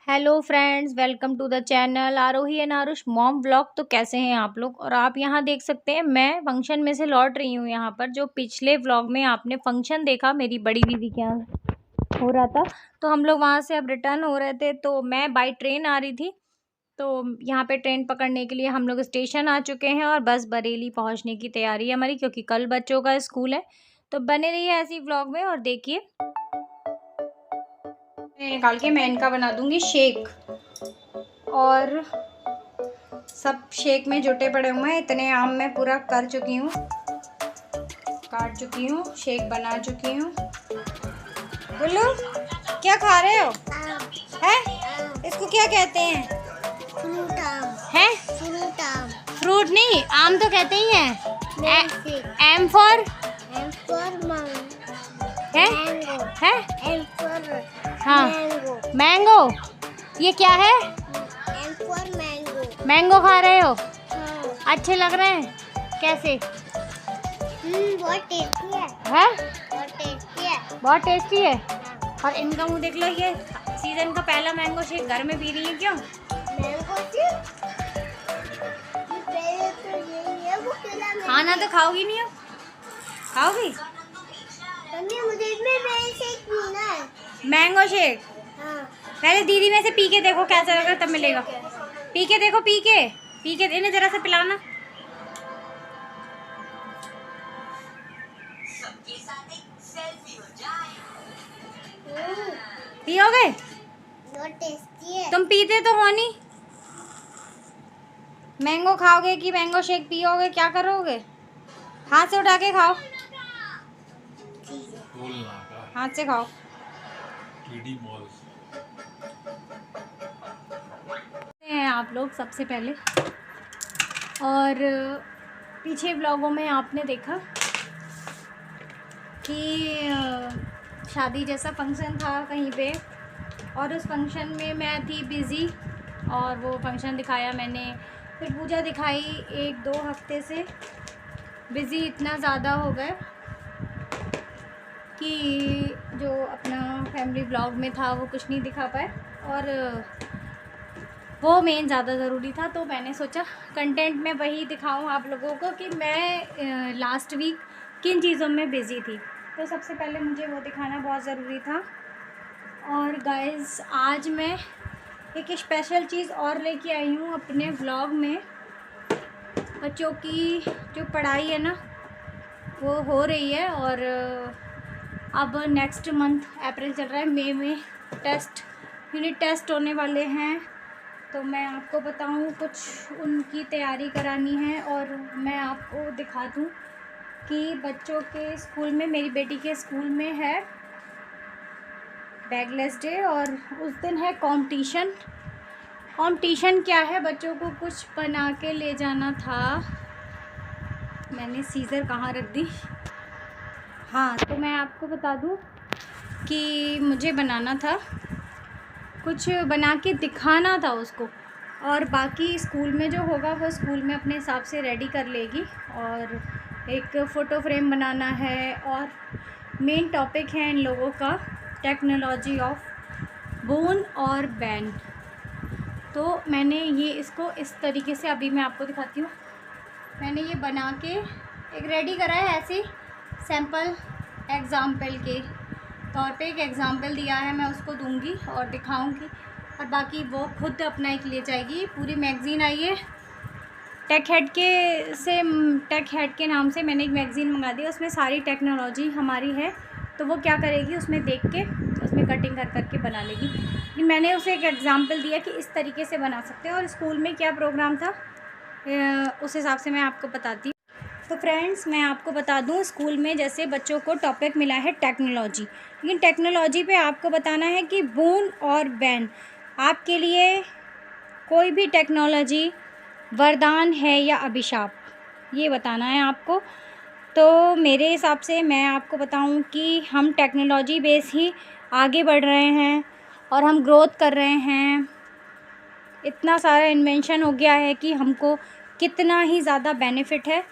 Hello friends, welcome to the channel Arohi and Arush mom vlog. तो कैसे हैं आप लोग। और आप यहाँ देख सकते हैं मैं फंक्शन में से लौट रही हूँ। यहाँ पर जो पिछले व्लॉग में आपने फंक्शन देखा मेरी बड़ी दीदी के यहाँ हो रहा था, तो हम लोग वहाँ से अब रिटर्न हो रहे थे। तो मैं बाई ट्रेन आ रही थी, तो यहाँ पे ट्रेन पकड़ने के लिए हम लोग स्टेशन आ चुके हैं और बस बरेली पहुँचने की तैयारी है हमारी, क्योंकि कल बच्चों का स्कूल है। तो बने रहिए ऐसी व्लॉग में और देखिए। निकाल के मैं इनका बना दूंगी शेक, और सब शेक में जुटे पड़े हुए हैं। इतने आम मैं पूरा कर चुकी हूँ, काट चुकी हूँ, शेक बना चुकी हूँ। बोलो क्या खा रहे हो? हैं? इसको क्या कहते हैं? फ्रूट आम। हैं? फ्रूट आम। फ्रूट नहीं, आम तो कहते ही हैं। एम फॉर है? मैंगो। है? एम फॉर हाँ, मैंगो। मैंगो। ये क्या है? M for mango. मैंगो खा रहे हो? हाँ। अच्छे लग रहे हैं? कैसे? बहुत टेस्टी है। है? बहुत टेस्टी है। बहुत टेस्टी है। और इनका मुंह देख लो, ये सीजन का पहला मैंगो शेक घर में पी रही है। क्यों? Mango shake? पहले तो यही है, वो केला में खाना तो खाओगी नहीं अब? खाओगी मम्मी, मुझे इसमें मैंगो शेक पीना है। Mango shake? हाँ। पहले दीदी में से पी के देखो कैसा लगा, तब मिलेगा। पी के देखो, पी के इन्हें जरा सा पिलाना। पियोगे? बहुत टेस्टी है। तुम पीते तो हो नहीं। मैंगो खाओगे कि मैंगो शेक पियोगे? क्या करोगे? हाथ से उठा के खाओ, हाथ से खाओ। हैं आप लोग सबसे पहले, और पीछे व्लॉगों में आपने देखा कि शादी जैसा फंक्शन था कहीं पे, और उस फंक्शन में मैं थी बिज़ी, और वो फंक्शन दिखाया मैंने, फिर पूजा दिखाई। 1-2 हफ्ते से बिज़ी इतना ज़्यादा हो गए कि जो अपना फैमिली व्लॉग में था वो कुछ नहीं दिखा पाए, और वो मेन ज़्यादा ज़रूरी था। तो मैंने सोचा कंटेंट में वही दिखाऊं आप लोगों को कि मैं लास्ट वीक किन चीज़ों में बिज़ी थी। तो सबसे पहले मुझे वो दिखाना बहुत ज़रूरी था। और गाइस, आज मैं एक स्पेशल चीज़ और लेके आई हूँ अपने व्लॉग में। बच्चों की जो पढ़ाई है ना, वो हो रही है, और अब नेक्स्ट मंथ अप्रैल चल रहा है, मई में यूनिट टेस्ट होने वाले हैं। तो मैं आपको बताऊं, कुछ उनकी तैयारी करानी है, और मैं आपको दिखा दूं कि बच्चों के स्कूल में, मेरी बेटी के स्कूल में है बैगलेस डे, और उस दिन है कंपटीशन। क्या है, बच्चों को कुछ बना के ले जाना था। मैंने सीज़र कहाँ रख दी? हाँ, तो मैं आपको बता दूं कि मुझे बनाना था, कुछ बना के दिखाना था उसको, और बाकी स्कूल में जो होगा वो स्कूल में अपने हिसाब से रेडी कर लेगी। और एक फ़ोटो फ्रेम बनाना है, और मेन टॉपिक है इन लोगों का टेक्नोलॉजी ऑफ बोन और बैन। तो मैंने ये इसको इस तरीके से, अभी मैं आपको दिखाती हूँ, मैंने ये बना के एक रेडी करा है ऐसे सैम्पल एग्ज़ाम्पल के तौर पे। एक एग्ज़ाम्पल दिया है, मैं उसको दूंगी और दिखाऊंगी, और बाकी वो खुद अपना एक ले जाएगी। पूरी मैगज़ीन आई है टेक हेड के नाम से मैंने एक मैगज़ीन मंगा दी, उसमें सारी टेक्नोलॉजी हमारी है। तो वो क्या करेगी, उसमें देख के उसमें कटिंग कर करके बना लेगी। लेकिन मैंने उसे एक एग्ज़ाम्पल दिया कि इस तरीके से बना सकते हैं, और स्कूल में क्या प्रोग्राम था उस हिसाब से मैं आपको बताती हूँ। तो फ्रेंड्स, मैं आपको बता दूं, स्कूल में जैसे बच्चों को टॉपिक मिला है टेक्नोलॉजी, लेकिन टेक्नोलॉजी पे आपको बताना है कि बून और बैन, आपके लिए कोई भी टेक्नोलॉजी वरदान है या अभिशाप, ये बताना है आपको। तो मेरे हिसाब से मैं आपको बताऊं कि हम टेक्नोलॉजी बेस ही आगे बढ़ रहे हैं, और हम ग्रोथ कर रहे हैं। इतना सारा इन्वेंशन हो गया है कि हमको कितना ही ज़्यादा बेनिफिट है।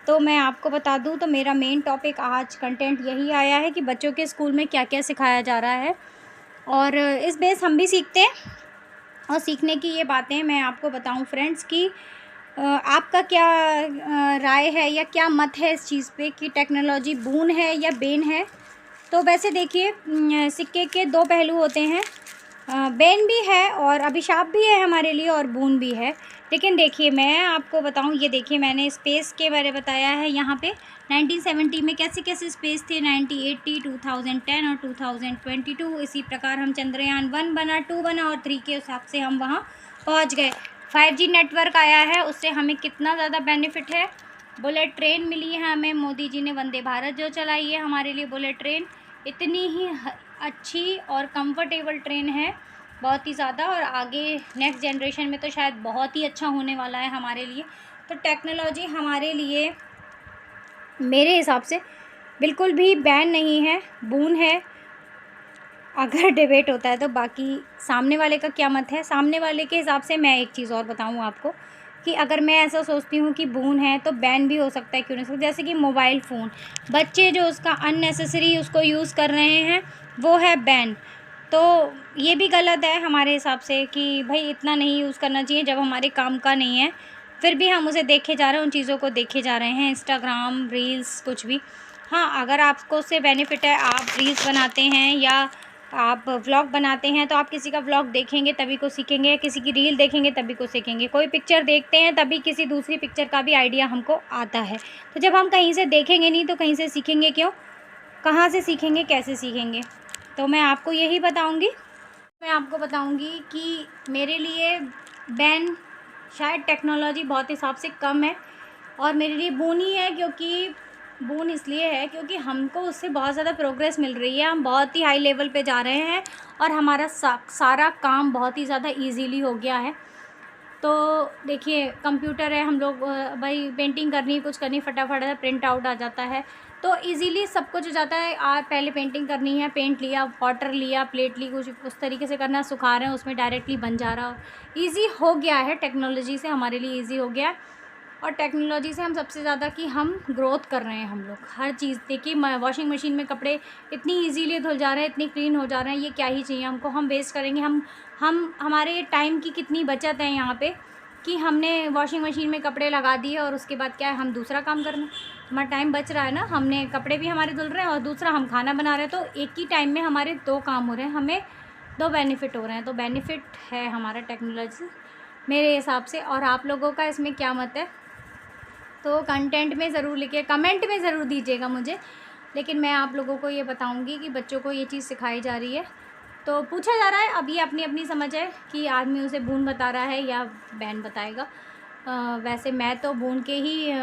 तो मैं आपको बता दूं, तो मेरा मेन टॉपिक आज कंटेंट यही आया है कि बच्चों के स्कूल में क्या क्या सिखाया जा रहा है, और इस बेस हम भी सीखते हैं। और सीखने की ये बातें मैं आपको बताऊं फ्रेंड्स कि आपका क्या राय है या क्या मत है इस चीज़ पे कि टेक्नोलॉजी बून है या बेन है। तो वैसे देखिए सिक्के के दो पहलू होते हैं, बेन भी है और अभिशाप भी है हमारे लिए और बून भी है। लेकिन देखिए मैं आपको बताऊं, ये देखिए मैंने स्पेस के बारे में बताया है यहाँ पे 1970 में कैसे कैसे स्पेस थे, 1980, 2010 और 2022। इसी प्रकार हम चंद्रयान 1 बना, 2 बना और 3 के हिसाब से हम वहाँ पहुँच गए। 5G नेटवर्क आया है, उससे हमें कितना ज़्यादा बेनिफिट है। बुलेट ट्रेन मिली है हमें, मोदी जी ने वंदे भारत जो चलाई है हमारे लिए बुलेट ट्रेन, इतनी ही अच्छी और कंफर्टेबल ट्रेन है, बहुत ही ज़्यादा। और आगे नेक्स्ट जनरेशन में तो शायद बहुत ही अच्छा होने वाला है हमारे लिए। तो टेक्नोलॉजी हमारे लिए मेरे हिसाब से बिल्कुल भी बैन नहीं है, बून है। अगर डिबेट होता है तो बाकी सामने वाले का क्या मत है, सामने वाले के हिसाब से मैं एक चीज़ और बताऊँ आपको कि अगर मैं ऐसा सोचती हूँ कि बून है तो बैन भी हो सकता है, क्यों नहीं सकता। जैसे कि मोबाइल फ़ोन, बच्चे जो उसका अननेसेसरी उसको यूज़ कर रहे हैं वो है बैन। तो ये भी गलत है हमारे हिसाब से कि भाई इतना नहीं यूज़ करना चाहिए जब हमारे काम का नहीं है, फिर भी हम उसे देखे जा रहे हैं, उन चीज़ों को देखे जा रहे हैं, इंस्टाग्राम रील्स कुछ भी। हाँ, अगर आपको उससे बेनिफिट है, आप रील्स बनाते हैं या आप व्लॉग बनाते हैं तो आप किसी का व्लॉग देखेंगे तभी को सीखेंगे, किसी की रील देखेंगे तभी को सीखेंगे, कोई पिक्चर देखते हैं तभी किसी दूसरी पिक्चर का भी आइडिया हमको आता है। तो जब हम कहीं से देखेंगे नहीं तो कहीं से सीखेंगे क्यों, कहाँ से सीखेंगे, कैसे सीखेंगे। तो मैं आपको यही बताऊँगी, मैं आपको बताऊँगी कि मेरे लिए बैन शायद टेक्नोलॉजी बहुत हिसाब से कम है और मेरे लिए बून ही है, क्योंकि बून इसलिए है क्योंकि हमको उससे बहुत ज़्यादा प्रोग्रेस मिल रही है, हम बहुत ही हाई लेवल पे जा रहे हैं और हमारा सारा काम बहुत ही ज़्यादा इजीली हो गया है। तो देखिए कंप्यूटर है, हम लोग भाई पेंटिंग करनी है, कुछ करनी, फटाफट प्रिंट आउट आ जाता है, तो इजीली सब कुछ हो जाता है। आप पहले पेंटिंग करनी है, पेंट लिया, वाटर लिया, प्लेट ली, कुछ उस तरीके से करना, सुखा रहे हैं, उसमें डायरेक्टली बन जा रहा, ईज़ी हो गया है। टेक्नोलॉजी से हमारे लिए ईज़ी हो गया है और टेक्नोलॉजी से हम सबसे ज़्यादा कि हम ग्रोथ कर रहे हैं। हम लोग हर चीज़ देखिए, वॉशिंग मशीन में कपड़े इतनी इजीली धुल जा रहे हैं, इतनी क्लीन हो जा रहे हैं, ये क्या ही चाहिए हमको। हम वेस्ट करेंगे, हम हमारे टाइम की कितनी बचत है यहाँ पे कि हमने वॉशिंग मशीन में कपड़े लगा दिए और उसके बाद क्या है, हम दूसरा काम करना, हमारा टाइम बच रहा है ना, हमने कपड़े भी हमारे धुल रहे हैं और दूसरा हम खाना बना रहे हैं। तो एक ही टाइम में हमारे दो काम हो रहे हैं, हमें दो बेनिफिट हो रहे हैं। तो बेनिफिट है हमारा टेक्नोलॉजी मेरे हिसाब से। और आप लोगों का इसमें क्या मत है तो कंटेंट में ज़रूर लिखिए, कमेंट में ज़रूर दीजिएगा मुझे। लेकिन मैं आप लोगों को ये बताऊंगी कि बच्चों को ये चीज़ सिखाई जा रही है, तो पूछा जा रहा है, अब ये अपनी अपनी समझ है कि आदमी उसे बून बता रहा है या बैन बताएगा। वैसे मैं तो बून के ही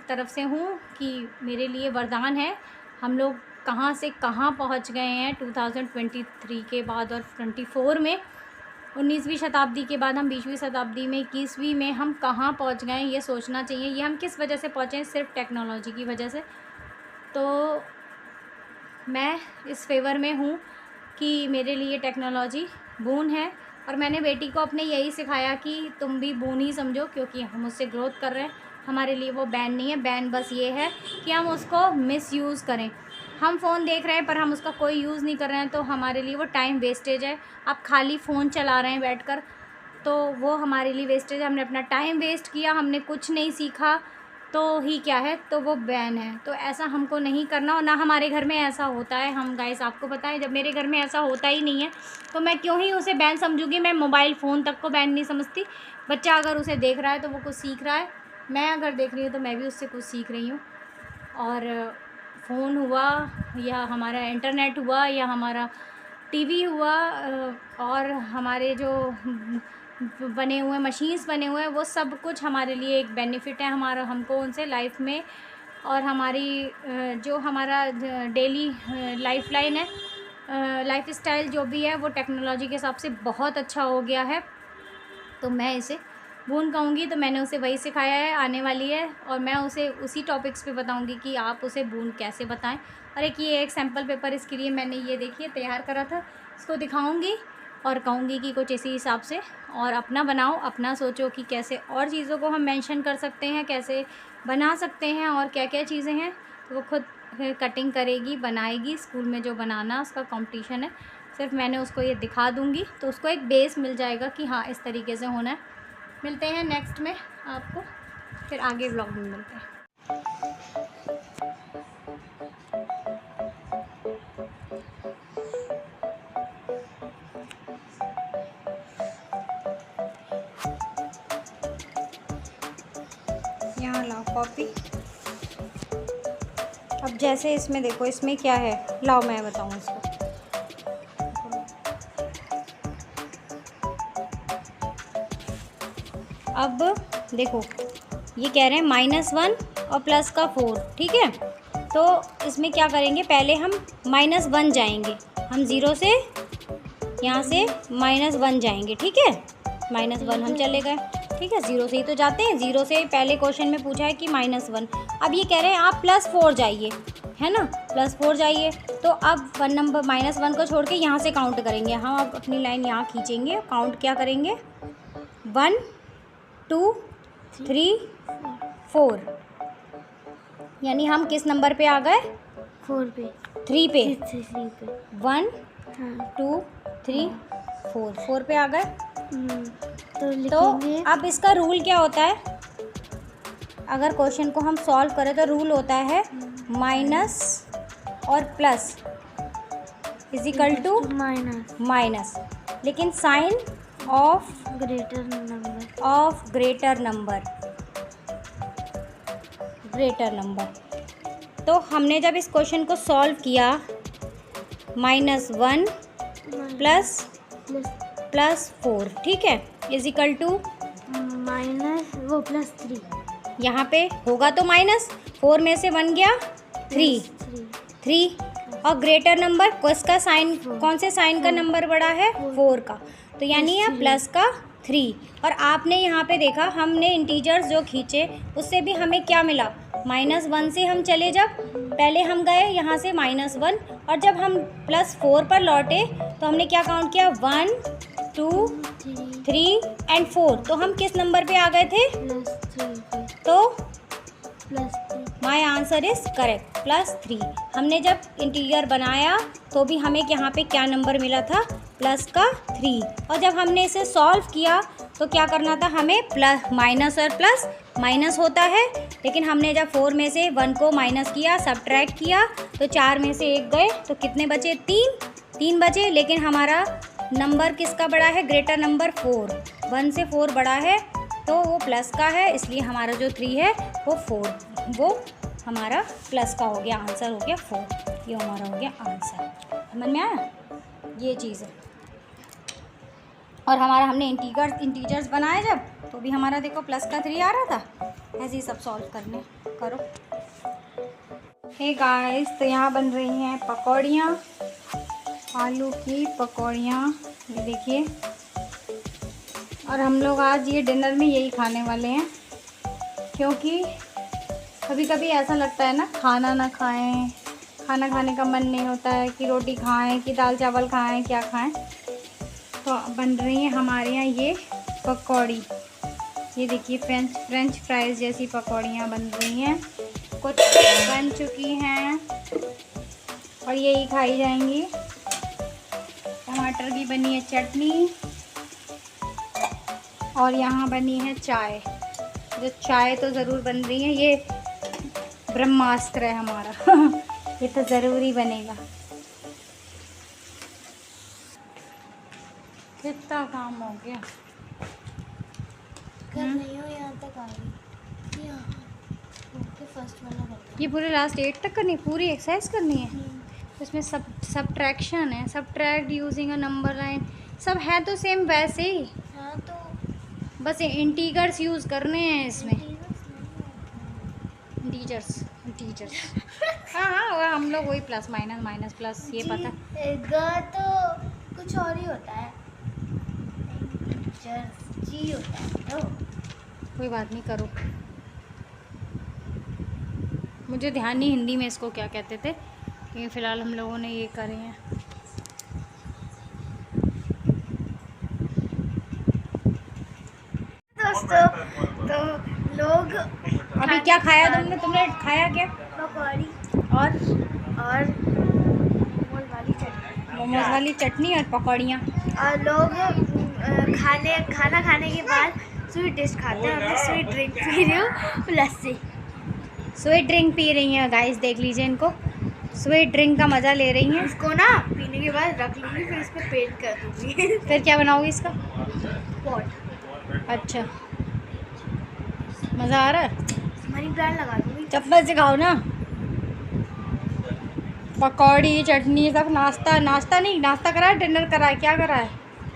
तरफ से हूँ कि मेरे लिए वरदान है। हम लोग कहाँ से कहाँ पहुँच गए हैं 2023 के बाद और 24 में, 19वीं शताब्दी के बाद हम 20वीं शताब्दी में, 21वीं में हम कहाँ पहुँच गए हैं, ये सोचना चाहिए। ये हम किस वजह से पहुँचे हैं, सिर्फ टेक्नोलॉजी की वजह से। तो मैं इस फेवर में हूँ कि मेरे लिए टेक्नोलॉजी बून है और मैंने बेटी को अपने यही सिखाया कि तुम भी बून ही समझो, क्योंकि हम उससे ग्रोथ कर रहे हैं। हमारे लिए वो बैन नहीं है, बैन बस ये है कि हम उसको मिसयूज़ करें। हम फ़ोन देख रहे हैं पर हम उसका कोई यूज़ नहीं कर रहे हैं, तो हमारे लिए वो टाइम वेस्टेज है। आप खाली फ़ोन चला रहे हैं बैठकर, तो वो हमारे लिए वेस्टेज है। हमने अपना टाइम वेस्ट किया, हमने कुछ नहीं सीखा, तो ही क्या है, तो वो बैन है। तो ऐसा हमको नहीं करना और ना हमारे घर में ऐसा होता है। हम गाइस आपको पता है, जब मेरे घर में ऐसा होता ही नहीं है तो मैं क्यों ही उसे बैन समझूंगी। मैं मोबाइल फ़ोन तक को बैन नहीं समझती। बच्चा अगर उसे देख रहा है तो वो कुछ सीख रहा है, मैं अगर देख रही हूँ तो मैं भी उससे कुछ सीख रही हूँ। और फ़ोन हुआ या हमारा इंटरनेट हुआ या हमारा टीवी हुआ और हमारे जो बने हुए मशीन्स बने हुए हैं, वो सब कुछ हमारे लिए एक बेनिफिट है हमारा, हमको उनसे लाइफ में। और हमारी जो हमारा डेली लाइफ लाइन है, लाइफ स्टाइल जो भी है, वो टेक्नोलॉजी के हिसाब से बहुत अच्छा हो गया है। तो मैं इसे बून कहूँगी, तो मैंने उसे वही सिखाया है, आने वाली है और मैं उसे उसी टॉपिक्स पे बताऊँगी कि आप उसे बून कैसे बताएं। और एक सैम्पल पेपर इसके लिए मैंने ये देखिए तैयार करा था, इसको दिखाऊँगी और कहूँगी कि कुछ इसी हिसाब से और अपना बनाओ, अपना सोचो कि कैसे और चीज़ों को हम मेंशन कर सकते हैं, कैसे बना सकते हैं और क्या क्या चीज़ें हैं। तो वो खुद कटिंग करेगी, बनाएगी। स्कूल में जो बनाना उसका कंपटीशन है, सिर्फ मैंने उसको ये दिखा दूँगी, तो उसको एक बेस मिल जाएगा कि हाँ इस तरीके से होना है। मिलते हैं नेक्स्ट में आपको, फिर आगे व्लॉग में मिलते हैं। यहाँ लाओ कॉपी। अब जैसे इसमें देखो, इसमें क्या है, लाओ मैं बताऊँ इसको। अब देखो ये कह रहे हैं -1 और प्लस का 4, ठीक है। तो इसमें क्या करेंगे, पहले हम -1 जाएंगे, हम 0 से यहाँ से -1 जाएंगे, ठीक है। -1 हम चले गए, ठीक है, 0 से ही तो जाते हैं। 0 से पहले क्वेश्चन में पूछा है कि -1। अब ये कह रहे हैं आप +4 जाइए, है ना, +4 जाइए। तो अब -1 को छोड़ के यहाँ से काउंट करेंगे हम। अब अपनी लाइन यहाँ खींचेंगे, काउंट क्या करेंगे, 1 2 3 4, यानी हम किस नंबर पे आ गए, 4 पे, 3 पे, 3 पे। 1 हाँ 2 3 4 पे आ गए। तो तो लिखेंगे अब इसका रूल क्या होता है, अगर क्वेश्चन को हम सॉल्व करें तो रूल होता है माइनस और प्लस इजिकल टू माइनस, लेकिन साइन ऑफ ग्रेटर नंबर। तो हमने जब इस क्वेश्चन को सॉल्व किया, -1 प्लस 4, ठीक है, इजिकल टू +3। यहाँ पे होगा तो -4 में से 1 गया 3 और ग्रेटर नंबर किसका साइन, कौन से साइन का नंबर बड़ा है, 4 का, तो यानी यह प्लस का 3। और आपने यहाँ पे देखा, हमने इंटीजर्स जो खींचे उससे भी हमें क्या मिला, -1 से हम चले, जब पहले हम गए यहाँ से -1, और जब हम +4 पर लौटे तो हमने क्या काउंट किया, 1 2 3 एंड 4। तो हम किस नंबर पे आ गए थे, तो माई आंसर इज़ करेक्ट, +3। हमने जब इंटीजर बनाया तो भी हमें यहाँ पे क्या नंबर मिला था, प्लस का 3। और जब हमने इसे सॉल्व किया तो क्या करना था हमें, माइनस और प्लस माइनस होता है, लेकिन हमने जब 4 में से 1 को माइनस किया, सब्ट्रैक्ट किया, तो 4 में से 1 गए, तो कितने बचे, 3 बचे। लेकिन हमारा नंबर किसका बड़ा है, ग्रेटर नंबर 4, 1 से 4 बड़ा है, तो वो प्लस का है, इसलिए हमारा जो 3 है वो 4, वो हमारा प्लस का हो गया, आंसर हो गया 4। ये हमारा हो गया आंसर। समझ में आया, ये चीज़ है। और हमारा हमने इंटीजर्स बनाए जब, तो भी हमारा देखो प्लस का 3 आ रहा था। ऐसे ही सब सॉल्व करने करो। हे गाइस, तो यहाँ बन रही हैं पकौड़ियाँ, आलू की पकौड़ियाँ, ये देखिए। और हम लोग आज ये डिनर में यही खाने वाले हैं, क्योंकि कभी कभी ऐसा लगता है ना, खाना ना खाएं, खाना खाने का मन नहीं होता है कि रोटी खाएं कि दाल चावल खाएं, क्या खाएं। तो बन रही हैं हमारे यहाँ ये पकौड़ी, ये देखिए फ्रेंच फ्राइज़ जैसी पकौड़ियाँ बन रही हैं, कुछ बन चुकी हैं और यही खाई जाएंगी। टमाटर की बनी है चटनी, और यहाँ बनी है चाय। जो चाय तो ज़रूर बन रही है, ये ब्रह्मास्त्र है हमारा ये तो ज़रूरी बनेगा। कितना काम हो गया, कर रही हूँ, यहाँ तक आ गई, फर्स्ट वाला ये पूरे लास्ट 8 तक करनी, पूरी एक्सरसाइज करनी है। इसमें सब्ट्रैक्शन है, subtract using a number line, सब है तो सेम वैसे ही। हाँ तो बस इंटीजर्स यूज़ करने हैं इसमें, इंटीजर्स हाँ, और हम लोग वही प्लस माइनस प्लस, ये पता तो कुछ और ही होता है, जी होता है। तो कोई बात नहीं, करो। मुझे ध्यान नहीं हिंदी में इसको क्या कहते थे, लेकिन फ़िलहाल हम लोगों ने ये करे हैं। दोस्तों, तो लोग अभी क्या खाया तुमने खाया क्या, पकौड़ी और मोल वाली चटनी। मोमोज वाली चटनी और पकौड़ियाँ। और लोग खाना खाने के बाद स्वीट डिश खाते हैं और मैं स्वीट ड्रिंक पी रही हूँ, लस्सी। स्वीट ड्रिंक पी रही हैं गाइस, देख लीजिए इनको, स्वीट ड्रिंक का मज़ा ले रही हैं। इसको ना पीने के बाद रख लूँगी, फिर इस पर पेंट कर दूँगी। फिर क्या बनाओगी इसका? पॉट। अच्छा, मज़ा आ रहा है? मनी प्लांट लगा दूँगी। चप्पल से खाओ ना। पकौड़ी चटनी सब नाश्ता नहीं, नाश्ता करा है, डिनर करा है, क्या करा है?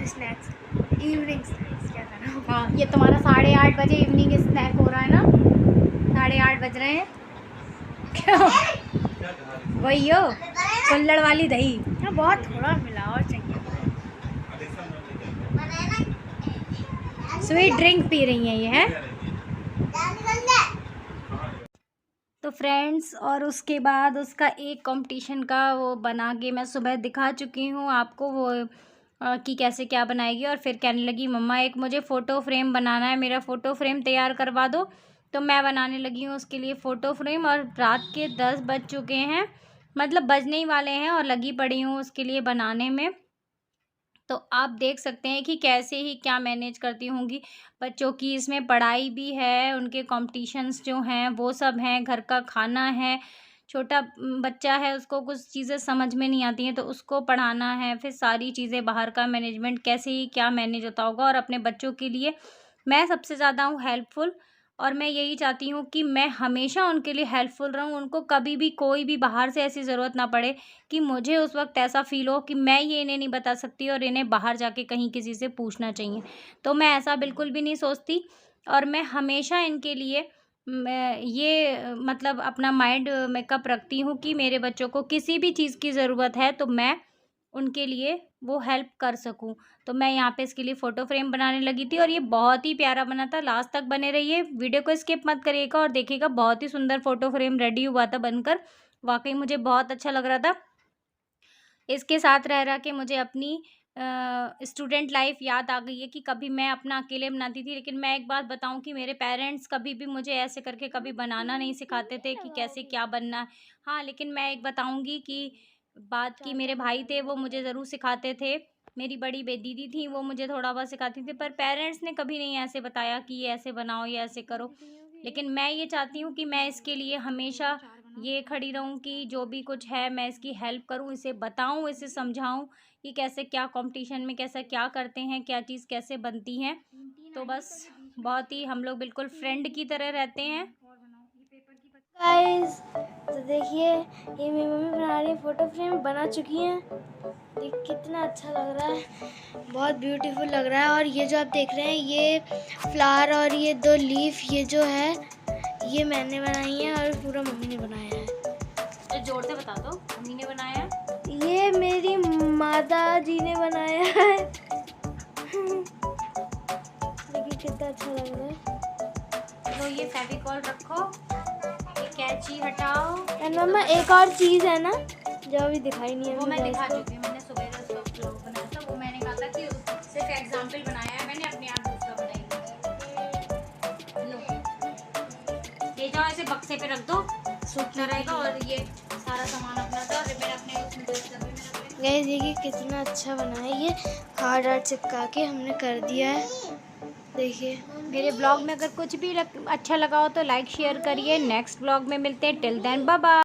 स्नैक्स, इवनिंग स्नैक्स क्या करना? हाँ, ये तुम्हारा 8:30 बजे इवनिंग स्नैक हो रहा है ना? 8:30 बज रहे हैं। क्यों? वही हो, कुल्हड़ वाली दही। हाँ, बहुत थोड़ा मिला और चाहिए। स्वीट ड्रिंक पी रही हैं ये, है? तो फ्रेंड्स, और उसके बाद उसका एक कंपटीशन का वो बना के मैं सुबह दिखा चुकी हूँ आपको, वो कि कैसे क्या बनाएगी। और फिर कहने लगी मम्मा एक मुझे फ़ोटो फ्रेम बनाना है, मेरा फ़ोटो फ्रेम तैयार करवा दो। तो मैं बनाने लगी हूँ उसके लिए फ़ोटो फ्रेम। और रात के 10 बज चुके हैं, मतलब बजने ही वाले हैं, और लगी पड़ी हूँ उसके लिए बनाने में। तो आप देख सकते हैं कि कैसे ही क्या मैनेज करती होंगी। बच्चों की इसमें पढ़ाई भी है, उनके कॉम्पिटिशन्स जो हैं वो सब हैं, घर का खाना है, छोटा बच्चा है उसको कुछ चीज़ें समझ में नहीं आती हैं तो उसको पढ़ाना है, फिर सारी चीज़ें बाहर का मैनेजमेंट, कैसे ही क्या मैनेज होता होगा। और अपने बच्चों के लिए मैं सबसे ज़्यादा हूँ हेल्पफुल, और मैं यही चाहती हूँ कि मैं हमेशा उनके लिए हेल्पफुल रहूँ। उनको कभी भी कोई भी बाहर से ऐसी ज़रूरत ना पड़े कि मुझे उस वक्त ऐसा फ़ील हो कि मैं ये इन्हें नहीं बता सकती और इन्हें बाहर जाके कहीं किसी से पूछना चाहिए। तो मैं ऐसा बिल्कुल भी नहीं सोचती, और मैं हमेशा इनके लिए मैं ये मतलब अपना माइंड मेकअप रखती हूँ कि मेरे बच्चों को किसी भी चीज़ की ज़रूरत है तो मैं उनके लिए वो हेल्प कर सकूं। तो मैं यहाँ पे इसके लिए फ़ोटो फ्रेम बनाने लगी थी, और ये बहुत ही प्यारा बना था। लास्ट तक बने रहिए, वीडियो को स्किप मत करिएगा और देखिएगा, बहुत ही सुंदर फ़ोटो फ्रेम रेडी हुआ था बनकर। वाकई मुझे बहुत अच्छा लग रहा था। इसके साथ रह के मुझे अपनी स्टूडेंट लाइफ याद आ गई है कि कभी मैं अपना अकेले बनाती थी। लेकिन मैं एक बात बताऊं कि मेरे पेरेंट्स कभी भी मुझे ऐसे करके कभी बनाना नहीं सिखाते थे कि कैसे क्या बनना है। हाँ, लेकिन मैं एक बताऊंगी कि बात की मेरे भाई थे, वो मुझे ज़रूर सिखाते थे। मेरी बड़ी दीदी थी, वो मुझे थोड़ा बहुत सिखाती थी, पर पेरेंट्स ने कभी नहीं ऐसे बताया कि ये ऐसे बनाओ, ये ऐसे करो। लेकिन मैं ये चाहती हूँ कि मैं इसके लिए हमेशा ये खड़ी रहूँ कि जो भी कुछ है मैं इसकी हेल्प करूँ, इसे बताऊँ, इसे समझाऊँ कि कैसे क्या कंपटीशन में कैसा क्या करते हैं, क्या चीज़ कैसे बनती है। तो बस बहुत ही हम लोग बिल्कुल फ्रेंड की तरह रहते हैं। गाइस, तो देखिए ये मेरी मम्मी बना रही है, फोटो फ्रेम बना चुकी हैं। देख कितना अच्छा लग रहा है, बहुत ब्यूटीफुल लग रहा है। और ये जो आप देख रहे हैं ये फ्लावर और ये 2 लीफ, ये जो है ये मैंने बनाई है और पूरा मम्मी ने बनाया है। तो जोर से बता दो, मम्मी ने बनाया है? ये मेरी माता जी ने बनाया है। देखिए कितना अच्छा लग रहा है। तो ये फेविकॉल रखो, ये कैंची हटाओ। एंड मम्मा एक और चीज़ है ना जो अभी दिखाई नहीं है, वो मैं दिखा चुकी हूँ, मैंने सुबह का व्लॉग बनाया था, वो मैंने कहा था कि सिर्फ एग्जाम्पल बनाया है मैंने, अपने आप दूसरा बनाई। लो, ले जाओ, ऐसे बक्से पे रख दो, सूखना रहेगा। और ये सारा सामान अपना था, रिबन अपने उसमें डब्बे में रख। गाइस देखिए कितना अच्छा बना है, ये कार्ड आर्ट चिपका के हमने कर दिया है। देखिए मेरे ब्लॉग में अगर कुछ भी अच्छा लगा हो तो लाइक शेयर करिए। नेक्स्ट ब्लॉग में मिलते हैं। Till then bye bye.